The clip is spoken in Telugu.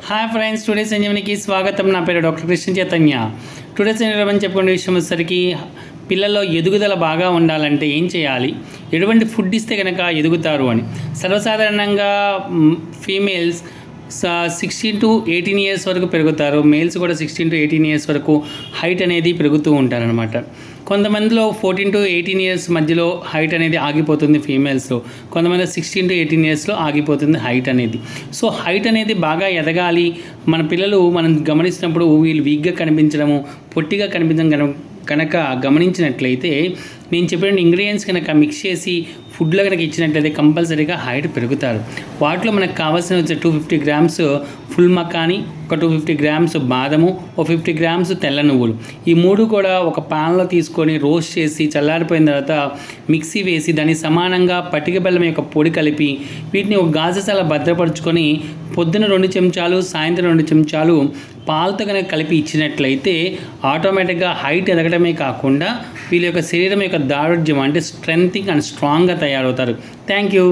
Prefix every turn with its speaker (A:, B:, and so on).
A: హాయ్ ఫ్రెండ్స్, టుడే సంజీవనికి స్వాగతం. నా పేరు డాక్టర్ కృష్ణ చైతన్య. టుడే సంజీవని చెప్పుకునే విషయం వచ్చేసరికి పిల్లల్లో ఎదుగుదల బాగా ఉండాలంటే ఏం చేయాలి, ఎటువంటి ఫుడ్ ఇస్తే కనుక ఎదుగుతారు అని. సర్వసాధారణంగా ఫీమేల్స్ 16 to 18 ఇయర్స్ వరకు పెరుగుతారు. మేల్స్ కూడా 16 to 18 ఇయర్స్ వరకు హైట్ అనేది పెరుగుతూ ఉంటారనమాట. కొంతమందిలో 14 to 18 ఇయర్స్ మధ్యలో హైట్ అనేది ఆగిపోతుంది ఫీమేల్స్లో. కొంతమంది 16 to 18 ఇయర్స్లో ఆగిపోతుంది హైట్ అనేది. సో హైట్ అనేది బాగా ఎదగాలి. మన పిల్లలు మనం గమనించినప్పుడు వీళ్ళు వీక్గా కనిపించడము, పొట్టిగా కనిపించడం కనుక గమనించినట్లయితే నేను చెప్పిన ఇంగ్రీడియంట్స్ కనుక మిక్స్ చేసి ఫుడ్లో కనుక ఇచ్చినట్లయితే కంపల్సరీగా హైట్ పెరుగుతారు. వాటిలో మనకు కావాల్సిన వచ్చే 250 గ్రామ్స్ ఫుల్ మకాని, ఒక 250 గ్రామ్స్ బాదము, ఒక 50 గ్రామ్స్ తెల్ల నువ్వులు. ఈ మూడు కూడా ఒక పాన్లో తీసుకొని రోస్ట్ చేసి చల్లారిపోయిన తర్వాత మిక్సీ వేసి దాన్ని సమానంగా పటిక బెల్లం యొక్క పొడి కలిపి వీటిని ఒక గాజుసాల భద్రపరుచుకొని పొద్దున 2 చెంచాలు, సాయంత్రం 2 చెంచాలు పాలతో కనుక కలిపి ఇచ్చినట్లయితే ఆటోమేటిక్గా హైట్ ఎదగడమే కాకుండా వీళ్ళ యొక్క శరీరం యొక్క దారుఢ్యం అంటే స్ట్రెంగ్త్ అండ్ స్ట్రాంగ్గా తయారవుతారు. Thank you.